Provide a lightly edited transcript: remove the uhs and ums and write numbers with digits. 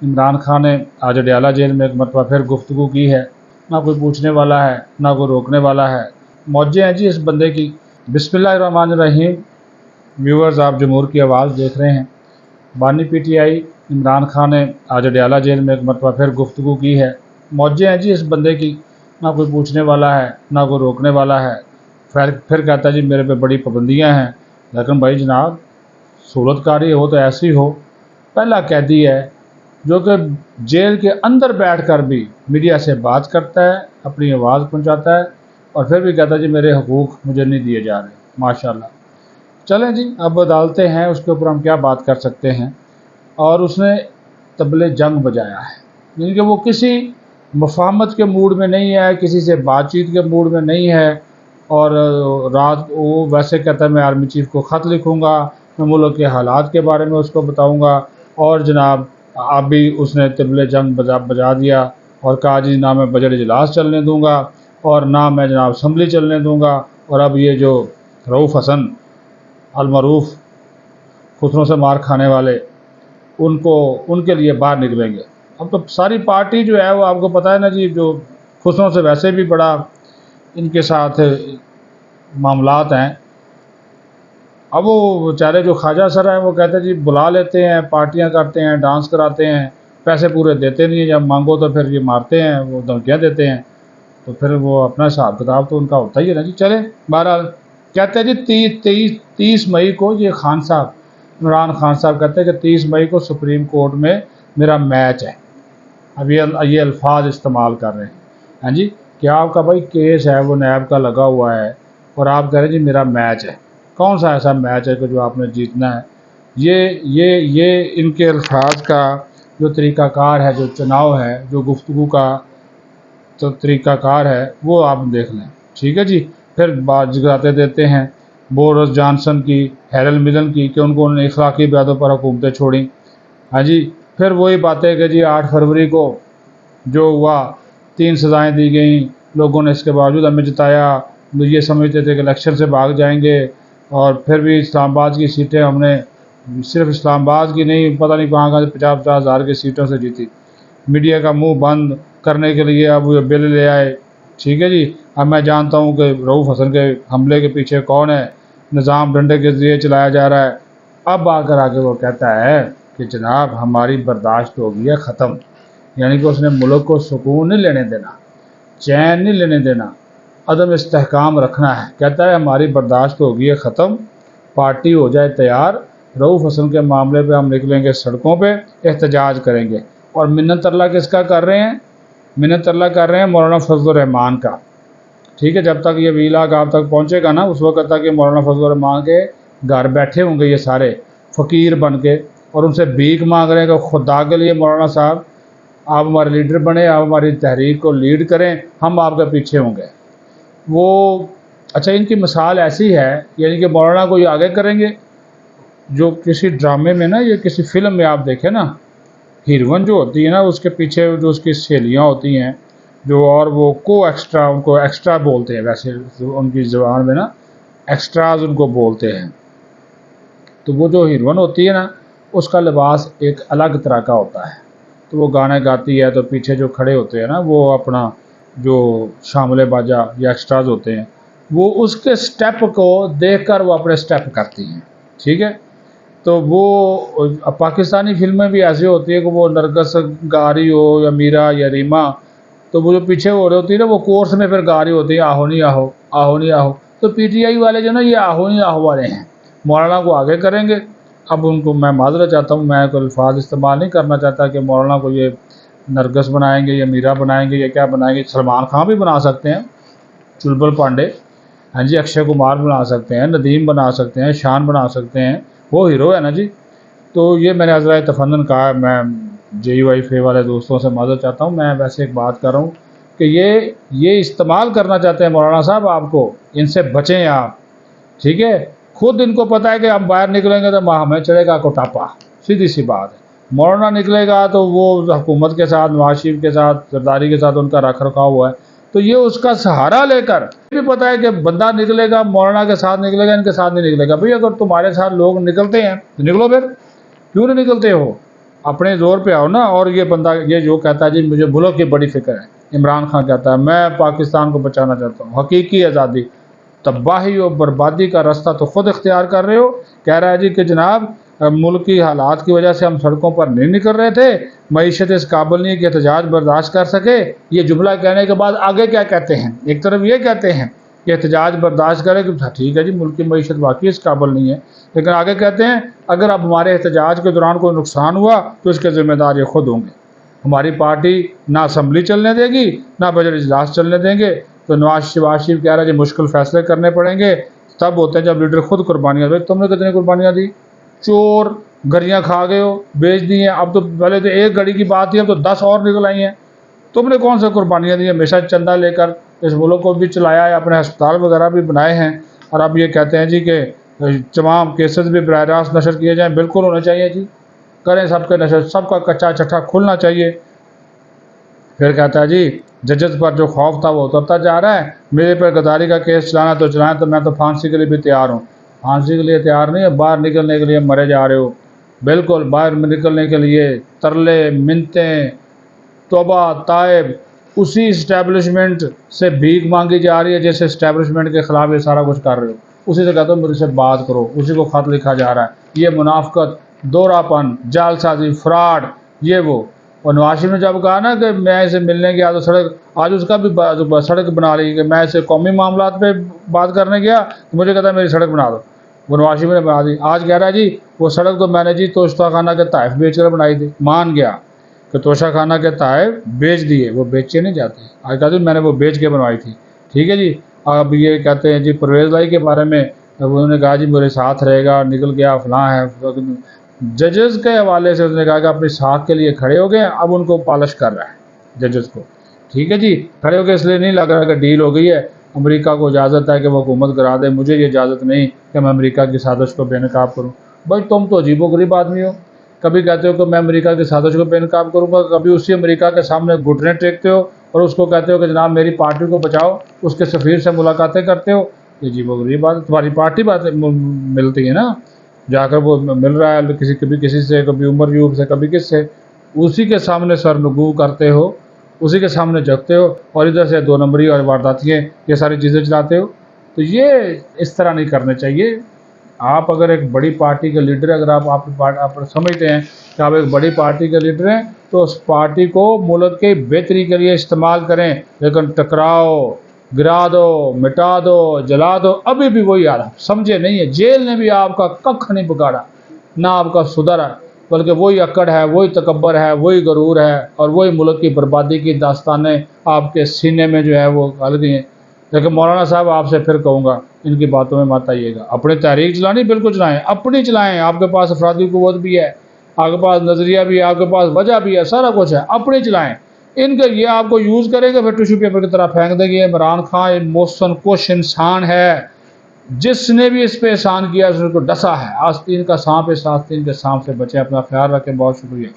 इमरान खान ने आज अडयाला जेल में एक मरतबा फिर गुफ्तगू की है। ना कोई पूछने वाला है, ना कोई रोकने वाला है। मौजें हैं जी इस बंदे की। बिस्मिल्लाहिर्रहमानिर्रहीम। व्यूअर्स, आप जमहूर की आवाज़ देख रहे हैं। बानी PTI इमरान खान ने आज अडयाला जेल में एक मरतबा फिर गुफ्तगू की है। मौजें हैं जी इस बंदे की। ना कोई पूछने वाला है, ना कोई रोकने वाला है। फिर कहता है जी मेरे पे बड़ी पाबंदियाँ हैं। लेकिन भाई जनाब, सूरतकारी हो तो ऐसी हो। पहला कैदी है जो कि जेल के अंदर बैठकर भी मीडिया से बात करता है, अपनी आवाज़ पहुंचाता है, और फिर भी कहता है जी मेरे हकूक़ मुझे नहीं दिए जा रहे। माशाल्लाह। चलें जी, अब अदालतें हैं, उसके ऊपर हम क्या बात कर सकते हैं। और उसने तबले जंग बजाया है, यानी कि वो किसी मफाहमत के मूड में नहीं है, किसी से बातचीत के मूड में नहीं है। और रात वो वैसे कहता है मैं आर्मी चीफ को ख़त लिखूँगा, मैं मुल्क के हालात के बारे में उसको बताऊँगा। और जनाब अभी उसने तबले जंग बजा दिया और कहा जी ना मैं बजट इजलास चलने दूँगा और ना मैं जनाब असम्बली चलने दूँगा। और अब ये जो रऊफ़ हसन अलमरूफ़ खुसरों से मार खाने वाले, उनके लिए बाहर निकलेंगे। अब तो सारी पार्टी जो है वो आपको पता है ना जी, जो खुसरों से वैसे भी बड़ा इनके साथ मामलात हैं। अब वो बेचारे जो ख्वाजा सर हैं वो कहते हैं जी बुला लेते हैं, पार्टियां करते हैं, डांस कराते हैं, पैसे पूरे देते नहीं हैं, जब मांगो तो फिर ये मारते हैं, वो धमकियाँ देते हैं। तो फिर वो अपना हिसाब किताब तो उनका होता ही है ना जी। चले, बहरहाल कहते हैं जी 30 मई को ये खान साहब, इमरान खान साहब कहते हैं कि 30 मई को सुप्रीम कोर्ट में मेरा मैच है। अब ये अल्फाज इस्तेमाल कर रहे हैं। हाँ जी, क्या आपका भाई केस है वो नैब का लगा हुआ है और आप कह रहे हैं जी मेरा मैच है। कौन सा ऐसा मैच है कि जो आपने जीतना है। ये इनके अल्फाज का जो तरीक़ाकार है, जो चुनाव है, जो गुफ्तगू का तो तरीक़ाकार है, वो आप देख लें। ठीक है जी। फिर बात जगराते देते हैं बोरिस जॉनसन की, हैरल मिलन की, कि उन्होंने इखलाकी बुनियादों पर हुकूमतें छोड़ी। हाँ जी, फिर वही बातें कि जी 8 फरवरी को जो हुआ 3 सज़ाएँ दी गई, लोगों ने इसके बावजूद हमें जिताया, ये समझते थे कि इलेक्शन से भाग जाएंगे। और फिर भी इस्लामाबाद की सीटें हमने सिर्फ इस्लामाबाद की नहीं, पता नहीं कहाँ 50-50 हज़ार की सीटों से जीती। मीडिया का मुंह बंद करने के लिए अब ये बिल ले आए। ठीक है जी। अब मैं जानता हूँ कि रऊफ़ हसन के हमले के पीछे कौन है, निज़ाम डंडे के ज़रिए चलाया जा रहा है। अब आकर आके वो कहता है कि जनाब हमारी बर्दाश्त हो गई है ख़त्म। यानी कि उसने मुल्क को सुकून नहीं लेने देना, चैन नहीं लेने देना, अदम इस्तेहकाम रखना है। कहता है हमारी बर्दाश्त हो गई है ख़त्म, पार्टी हो जाए तैयार, रऊफ़ हसन के मामले पे हम निकलेंगे सड़कों पे, एहतजाज करेंगे। और मिन्नत अल्लाह किसका कर रहे हैं? मिन्नत अल्लाह कर रहे हैं मौलाना फजल रहमान का। ठीक है, जब तक ये वीलाग आप तक पहुँचेगा ना, उस वक्त तक ये मौलाना फजल रहमान के घर बैठे होंगे ये सारे फ़कीर बन के, और उनसे भीख मांग रहे हैं कि खुदा के लिए मौलाना साहब आप हमारे लीडर बने, आप हमारी तहरीक को लीड करें, हम आपके पीछे होंगे। वो अच्छा, इनकी मिसाल ऐसी है, यानी कि मौलाना को ये आगे करेंगे। जो किसी ड्रामे में ना, ये किसी फिल्म में आप देखें ना, हीरोइन जो होती है ना, उसके पीछे जो उसकी सहेलियाँ होती हैं जो, और वो उनको एक्स्ट्रा बोलते हैं, वैसे उनकी ज़बान में ना एक्स्ट्राज उनको बोलते हैं। तो वो जो हीरोइन होती है ना, उसका लिबास एक अलग तरह का होता है। तो वो गाने गाती है तो पीछे जो खड़े होते हैं ना, वो अपना जो शामिल बाजा या एक्स्ट्राज होते हैं, वो उसके स्टेप को देखकर वो अपने स्टेप करती हैं। ठीक है। तो वो पाकिस्तानी फिल्में भी ऐसी होती है कि वो नरगिस गा रही हो या मीरा या रीमा, तो वो जो पीछे हो रही होती है ना, वो कोर्स में फिर गा रही होती है आहो नहीं आहो, आहो नहीं आहो। तो PTI वाले जो ना, ये आहो नहीं आहो वाले हैं, मौलाना को आगे करेंगे। अब उनको मैं माजरा चाहता हूँ, मैं कोई अल्फाज इस्तेमाल नहीं करना चाहता कि मौलाना को ये नरगिस बनाएंगे या मीरा बनाएंगे या क्या बनाएंगे। सलमान खान भी बना सकते हैं, चुलबुल पांडे, हाँ जी, अक्षय कुमार बना सकते हैं, नदीम बना सकते हैं, शान बना सकते हैं, वो हीरो है ना जी। तो ये मैंने अज़रा तफन्नुन कहा, मैं JUIFA वाले दोस्तों से माजरत चाहता हूँ। मैं वैसे एक बात कर रहा हूँ कि ये इस्तेमाल करना चाहते हैं मौलाना साहब आपको, इनसे बचें आप। ठीक है। खुद इनको पता है कि हम बाहर निकलेंगे तो हमें चढ़ेगा कोटापा, सीधी सी बात है। मौलाना निकलेगा तो वो हुकूमत के साथ, नवाज शरीफ के साथ, जरदारी के साथ उनका रख रखाव हुआ है, तो ये उसका सहारा लेकर भी पता है कि बंदा निकलेगा मौलाना के साथ निकलेगा, इनके साथ नहीं निकलेगा। भाई अगर तुम्हारे साथ लोग निकलते हैं तो निकलो, फिर क्यों नहीं निकलते हो? اپنے زور پہ آؤ نا. اور یہ بندہ یہ جو کہتا ہے جی مجھے ملک کی بڑی فکر ہے، عمران خان کہتا ہے میں پاکستان کو بچانا چاہتا ہوں، حقیقی آزادی، تباہی اور بربادی کا راستہ تو خود اختیار کر رہے ہو. کہہ رہا ہے جی کہ جناب ملک کی حالات کی وجہ سے ہم سڑکوں پر نہیں نکل رہے تھے، معیشت اس قابل نہیں کہ احتجاج برداشت کر سکے. یہ جملہ کہنے کے بعد آگے کیا کہتے ہیں؟ ایک طرف یہ کہتے ہیں کہ احتجاج برداشت کرے کہ ٹھیک ہے جی ملک کی معیشت واقعی اس قابل نہیں ہے، لیکن آگے کہتے ہیں اگر اب ہمارے احتجاج کے دوران کوئی نقصان ہوا تو اس کے ذمہ دار یہ خود ہوں گے. ہماری پارٹی نہ اسمبلی چلنے دے گی نہ بجٹ اجلاس چلنے دیں گے. تو نواز شریف کہہ رہا ہے جی مشکل فیصلے کرنے پڑیں گے، تب ہوتے ہیں جب لیڈر خود قربانیاں دے. تم نے کتنی قربانیاں دی؟ چور گھڑیاں کھا گئے ہو، بیچ دی ہیں. اب تو پہلے تو ایک گھڑی کی بات تھی، اب تو 10 اور نکل آئی ہیں. تم نے کون سے قربانیاں دی؟ ہمیشہ چندہ لے کر اس ملک کو بھی چلایا ہے، اپنے ہسپتال وغیرہ بھی بنائے ہیں، اور اب یہ کہتے ہیں جی کہ تمام کیسز بھی براہ راست نشر کیے جائیں. بالکل ہونے چاہیے جی، کریں سب کے نشر، سب کا کچا چٹھا کھلنا چاہیے. پھر کہتا ہے جی ججز پر جو خوف تھا وہ اترتا جا رہا ہے، میرے پر غداری کا کیس چلانا تو چلائیں، تو میں تو پھانسی کے لیے بھی تیار ہوں. پھانسی کے لیے تیار نہیں ہے، باہر نکلنے کے لیے مرے جا رہے ہو. بالکل باہر نکلنے کے لیے ترلے منتیں توبہ طائب اسی اسٹیبلشمنٹ سے بھیک مانگی جا رہی ہے جس اسٹیبلشمنٹ کے خلاف یہ سارا کچھ کر رہے ہو. اسی سے کہتا ہوں مجھ سے بات کرو، اسی کو خط لکھا جا رہا ہے. یہ منافقت، دورہ پن، جال سازی، فراڈ، یہ وہ. اور نواز شریف نے جب کہا نا کہ میں اسے ملنے گیا تو سڑک، آج اس کا بھی سڑک بنا لی کہ میں اسے قومی معاملات پہ بات کرنے گیا تو مجھے کہتا ہے میری سڑک بنا دو. وہ نواز شریف نے بنا دی. آج کہہ رہا ہے جی وہ سڑک تو میں نے جی توشہ خانہ کے تحائف بیچ کر بنائی تھی. مان گیا کہ توشہ خانہ کے تحائف بیچ دیے، وہ بیچے نہیں جاتے. آج کہا جی میں نے وہ بیچ کے بنوائی تھی. ٹھیک ہے جی. اب یہ کہتے ہیں جی پرویز بھائی کے بارے میں انہوں نے کہا جی میرے ساتھ رہے گا، نکل گیا فلاں ہے. ججز کے حوالے سے اس نے کہا کہ اپنی ساکھ کے لیے کھڑے ہو گئے، اب ان کو پالش کر رہا ہے ججز کو. ٹھیک ہے جی. کھڑے ہو گئے اس لیے نہیں لگ رہا کہ ڈیل ہو گئی ہے، امریکہ کو اجازت ہے کہ وہ حکومت کرا دے، مجھے یہ اجازت نہیں کہ میں امریکہ کی سازش کو بے نقاب کروں. بھائی تم تو عجیب و غریب آدمی ہو، کبھی کہتے ہو کہ میں امریکہ کی سازش کو بے نقاب کروں گا، کبھی اسی امریکہ کے سامنے گھٹنے ٹیکتے ہو اور اس کو کہتے ہو کہ جناب میری پارٹی کو بچاؤ، اس کے سفیر سے ملاقاتیں کرتے ہو. یہ عجیب و غریب بات. تمہاری پارٹی باتیں ملتی ہے نا، جا کر وہ مل رہا ہے کبھی کسی سے، کبھی عمر یوب سے، کبھی کس سے، اسی کے سامنے سرنگو کرتے ہو، اسی کے سامنے جھکتے ہو، اور ادھر سے 2 نمبری اور وارداتیاں یہ ساری چیزیں چلاتے ہو. تو یہ اس طرح نہیں کرنے چاہیے. آپ اگر ایک بڑی پارٹی کے لیڈر، اگر آپ سمجھتے ہیں کہ آپ ایک بڑی پارٹی کے لیڈر ہیں تو اس پارٹی کو ملک کے بہتری کے لیے استعمال کریں، لیکن ٹکراؤ، گرا دو، مٹا دو، جلا دو، ابھی بھی وہی آ رہا. سمجھے نہیں ہے، جیل نے بھی آپ کا ککھ نہیں بگاڑا، نہ آپ کا سدھرا، بلکہ وہی اکڑ ہے، وہی تکبر ہے، وہی غرور ہے، اور وہی ملک کی بربادی کی داستانیں آپ کے سینے میں جو ہے وہ ڈل گئی ہیں. لیکن مولانا صاحب آپ سے پھر کہوں گا ان کی باتوں میں مت آئیے گا. اپنی تحریک چلانی بالکل چلائیں، اپنی چلائیں. آپ کے پاس افرادی قوت بھی ہے، آپ کے پاس نظریہ بھی ہے، آپ کے پاس وجہ بھی ہے، سارا کچھ ہے، اپنی چلائیں. ان کے یہ آپ کو یوز کریں گے پھر ٹیشو پیپر کی طرح پھینک دیں گے. عمران خان ایک محسن کش انسان ہے، جس نے بھی اس پہ احسان کیا اس کو ڈسا ہے. آستین کا سانپ اس آستین کے سانپ سے بچے. اپنا خیال رکھیں. بہت شکریہ.